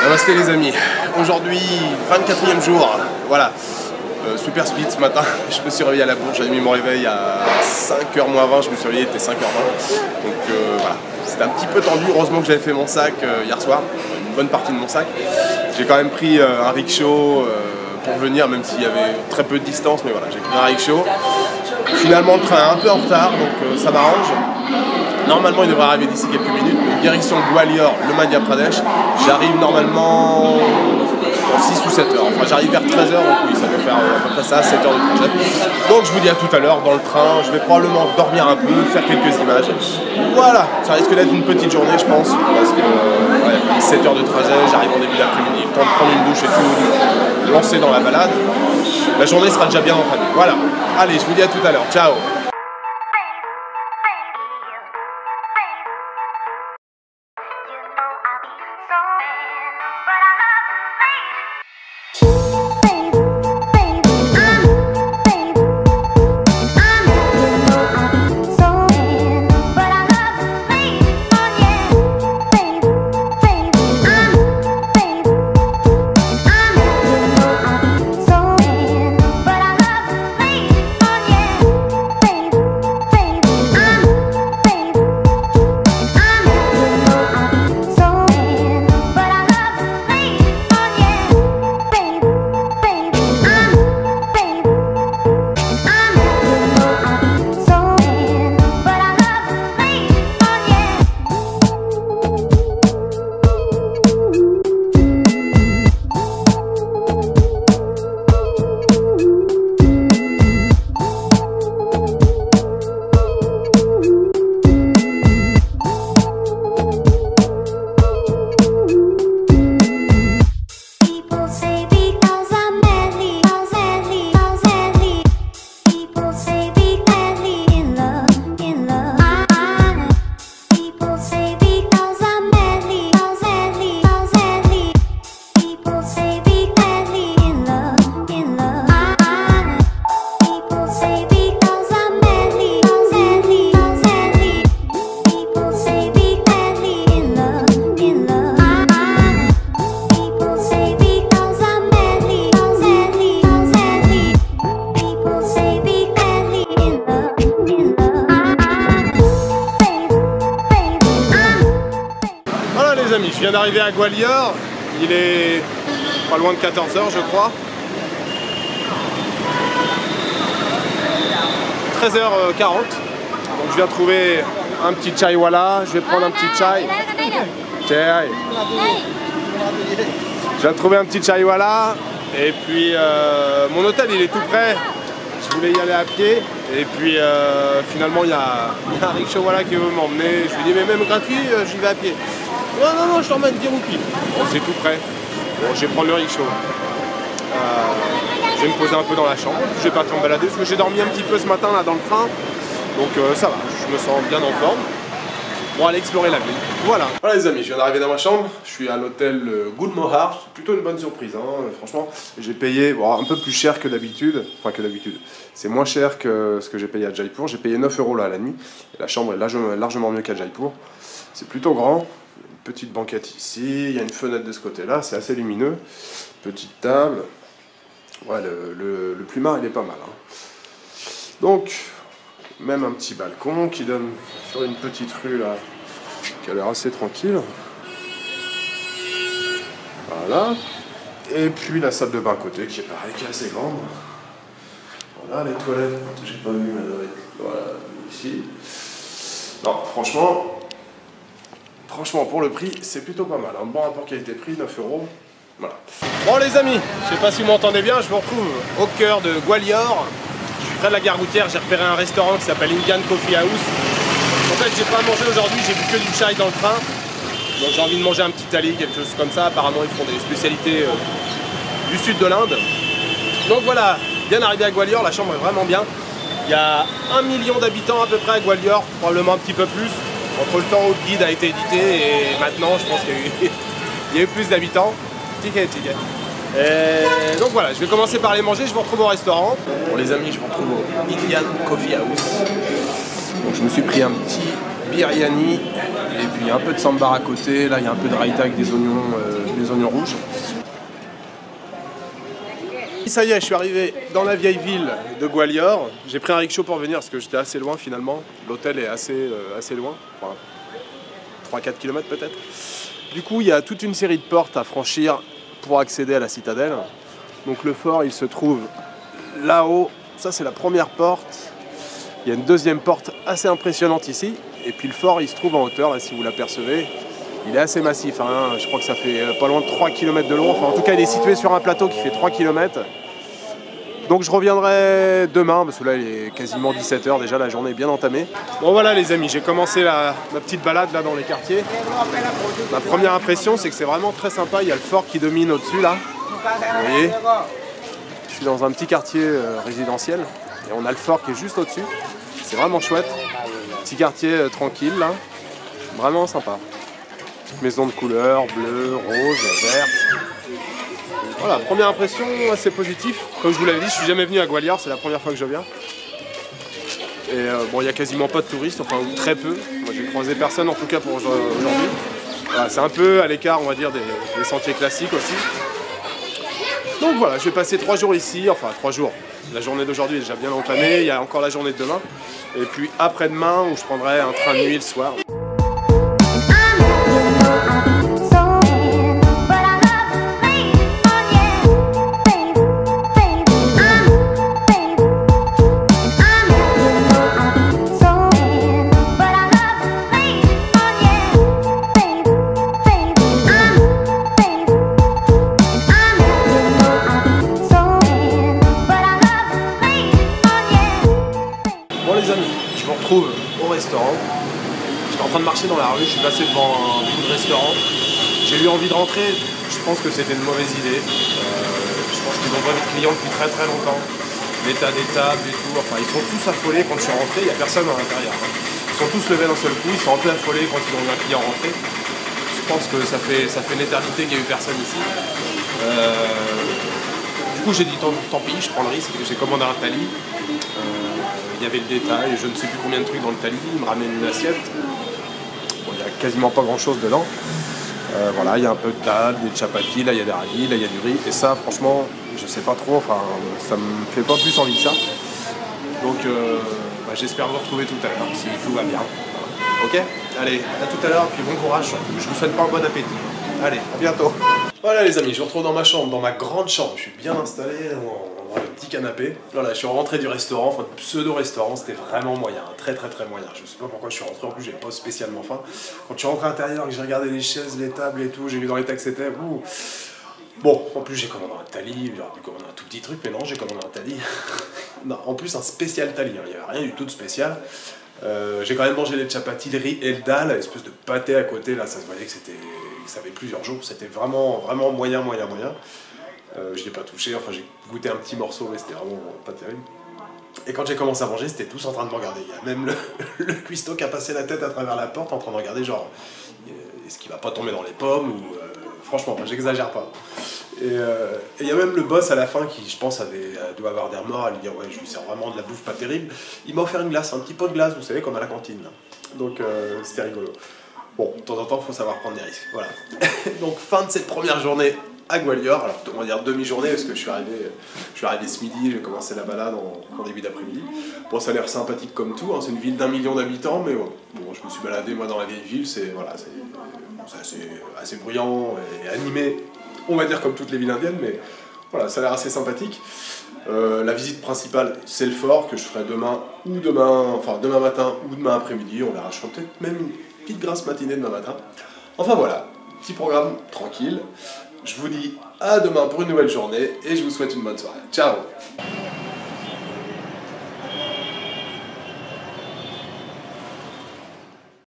Namasté les amis, aujourd'hui 24e jour, voilà, super speed ce matin, je me suis réveillé à la bourre, j'avais mis mon réveil à 5h moins 20, je me suis réveillé, il était 5h20, donc voilà, c'était un petit peu tendu, heureusement que j'avais fait mon sac hier soir, une bonne partie de mon sac, j'ai quand même pris un rickshaw pour venir, même s'il y avait très peu de distance, mais voilà, j'ai pris un rickshaw, finalement le train est un peu en retard, donc ça m'arrange. Normalement, il devrait arriver d'ici quelques minutes. Direction Gwalior, le Madhya Pradesh. J'arrive normalement en 6 ou 7 heures. Enfin, j'arrive vers 13h, donc oui, ça peut faire à peu près ça, 7 heures de trajet. Donc, je vous dis à tout à l'heure dans le train. Je vais probablement dormir un peu, faire quelques images. Voilà, ça risque d'être une petite journée, je pense. Parce que 7 heures de trajet, j'arrive en début d'après-midi. Le temps de prendre une douche et tout, de lancer dans la balade. La journée sera déjà bien entamée. Voilà. Allez, je vous dis à tout à l'heure. Ciao. Je viens d'arriver à Gwalior, il est pas loin de 14h je crois. 13h40, donc je viens trouver un petit chaiwala, je vais prendre un petit chai. Chai. Je viens de trouver un petit chaiwala et puis mon hôtel il est tout près, je voulais y aller à pied et puis finalement il y a un rickshawala qui veut m'emmener, je lui dis mais même gratuit j'y vais à pied. Non, je t'emmène 10 roupies. Bon, c'est tout près. Bon, je vais prendre le rickshaw. Je vais me poser un peu dans la chambre. Je vais partir me balader parce que j'ai dormi un petit peu ce matin là dans le train. Donc ça va, je me sens bien en forme pour aller explorer la ville. Voilà. Voilà les amis, je viens d'arriver dans ma chambre. Je suis à l'hôtel Gulmohar. C'est plutôt une bonne surprise, hein, franchement. J'ai payé un peu plus cher que d'habitude. Enfin que d'habitude. C'est moins cher que ce que j'ai payé à Jaipur. J'ai payé 9 € là la nuit. Et la chambre est largement mieux qu'à Jaipur. C'est plutôt grand. Petite banquette ici, il y a une fenêtre de ce côté-là, c'est assez lumineux. Petite table. Ouais, le plumard, il est pas mal. Hein. Donc, même un petit balcon qui donne sur une petite rue là, qui a l'air assez tranquille. Voilà. Et puis la salle de bain à côté qui est pareil, qui est assez grande. Voilà, les toilettes, j'ai pas vu, mais voilà, ici. Non, franchement, pour le prix, c'est plutôt pas mal. Un bon rapport qualité-prix, 9 €. Voilà. Bon les amis, je sais pas si vous m'entendez bien, je me retrouve au cœur de Gwalior. Je suis près de la gare routière, j'ai repéré un restaurant qui s'appelle Indian Coffee House. En fait, j'ai pas mangé aujourd'hui, j'ai bu que du chai dans le train. Donc j'ai envie de manger un petit thali, quelque chose comme ça. Apparemment, ils font des spécialités du sud de l'Inde. Donc voilà, bien arrivé à Gwalior, la chambre est vraiment bien. Il y a 1 million d'habitants à peu près à Gwalior, probablement un petit peu plus. Entre le temps où le guide a été édité et maintenant, je pense qu'il y a eu plus d'habitants. Ticket. Donc voilà, je vais commencer par aller manger, je vous retrouve au restaurant. Bon les amis, je vous retrouve au Indian Coffee House. Donc je me suis pris un petit biryani et puis un peu de sambar à côté. Là, il y a un peu de raita avec des oignons rouges. Ça y est, je suis arrivé dans la vieille ville de Gwalior. J'ai pris un rickshaw pour venir parce que j'étais assez loin finalement. L'hôtel est assez loin, enfin, 3-4 km peut-être. Du coup, il y a toute une série de portes à franchir pour accéder à la citadelle. Donc le fort, il se trouve là-haut. Ça, c'est la première porte. Il y a une deuxième porte assez impressionnante ici. Et puis le fort, il se trouve en hauteur, là, si vous l'apercevez. Il est assez massif, hein. Je crois que ça fait pas loin de 3 km de long. Enfin, en tout cas, il est situé sur un plateau qui fait 3 km. Donc je reviendrai demain, parce que là, il est quasiment 17 h déjà, la journée est bien entamée. Bon voilà les amis, j'ai commencé ma petite balade là dans les quartiers. Ma première impression, c'est que c'est vraiment très sympa. Il y a le fort qui domine au-dessus là. Vous voyez, je suis dans un petit quartier résidentiel. Et on a le fort qui est juste au-dessus. C'est vraiment chouette. Petit quartier tranquille là. Vraiment sympa. Maison de couleur, bleu, rose, vert. Voilà, première impression assez positive. Comme je vous l'avais dit, je suis jamais venu à Gwalior, c'est la première fois que je viens. Et bon, il n'y a quasiment pas de touristes, enfin très peu. Moi j'ai croisé personne en tout cas pour aujourd'hui. Voilà, c'est un peu à l'écart, on va dire, des sentiers classiques aussi. Donc voilà, je vais passer 3 jours ici, enfin 3 jours. La journée d'aujourd'hui est déjà bien entamée, il y a encore la journée de demain. Et puis après-demain, où je prendrai un train de nuit le soir. Au restaurant. J'étais en train de marcher dans la rue, je suis passé devant beaucoup de restaurants. J'ai eu envie de rentrer, je pense que c'était une mauvaise idée. Je pense qu'ils ont pas de clients depuis très très longtemps. L'état des tables et tout, enfin ils sont tous affolés quand je suis rentré, il n'y a personne à l'intérieur. Ils sont tous levés d'un seul coup, ils sont un peu affolés quand ils ont vu un client rentrer. Je pense que ça fait une éternité qu'il n'y a eu personne ici. Du coup j'ai dit tant pis, je prends le risque, j'ai commandé un tali. Il y avait le détail, je ne sais plus combien de trucs dans le tali, il me ramène une assiette. Bon, il n'y a quasiment pas grand chose dedans. Voilà, il y a un peu de dal, des chapatis, là il y a des radis, là il y a du riz. Et ça, franchement, je sais pas trop, enfin, ça me fait pas plus envie que ça. Donc, j'espère vous retrouver tout à l'heure, si tout va bien. Ok? Allez, à tout à l'heure, puis bon courage. Je vous souhaite pas un bon appétit. Allez, à bientôt. Voilà les amis, je vous retrouve dans ma chambre, dans ma grande chambre. Je suis bien installé dans le petit canapé. Voilà, je suis rentré du restaurant, enfin pseudo-restaurant, c'était vraiment moyen, très moyen. Je sais pas pourquoi je suis rentré, en plus j'avais pas spécialement faim. Quand je suis rentré à l'intérieur et que j'ai regardé les chaises, les tables et tout, j'ai vu dans les taxes que c'était... Bon, en plus j'ai commandé un tali, j'aurais pu commander un tout petit truc, mais non, j'ai commandé un tali. Non, en plus un spécial tali, hein. Il n'y avait rien du tout de spécial. J'ai quand même mangé les chapatis, le riz et le dal, espèce de pâté à côté, là ça se voyait que ça avait plusieurs jours, c'était vraiment moyen. Je l'ai pas touché, enfin j'ai goûté un petit morceau, mais c'était vraiment pas terrible. Et quand j'ai commencé à manger, c'était tous en train de me regarder. Il y a même le cuistot qui a passé la tête à travers la porte en train de regarder genre, est-ce qu'il va pas tomber dans les pommes ou... Franchement, j'exagère pas. Et il y a même le boss à la fin qui, je pense, doit avoir des remords à lui dire ouais, je lui sers vraiment de la bouffe pas terrible. Il m'a offert une glace, un petit pot de glace, vous savez, comme à la cantine. Là. Donc c'était rigolo. Bon, de temps en temps, il faut savoir prendre des risques. Voilà. Donc fin de cette première journée à Gwalior. Alors on va dire demi-journée parce que je suis arrivé ce midi, j'ai commencé la balade en début d'après-midi. Bon, ça a l'air sympathique comme tout, hein. C'est une ville d'1 million d'habitants, mais bon, je me suis baladé moi dans la vieille ville, c'est assez bruyant et animé, on va dire comme toutes les villes indiennes, mais voilà, ça a l'air assez sympathique. La visite principale, c'est le fort que je ferai demain matin ou demain après-midi, on verra, je ferai peut-être même une petite grasse matinée demain matin. Enfin voilà, petit programme tranquille. Je vous dis à demain pour une nouvelle journée et je vous souhaite une bonne soirée. Ciao!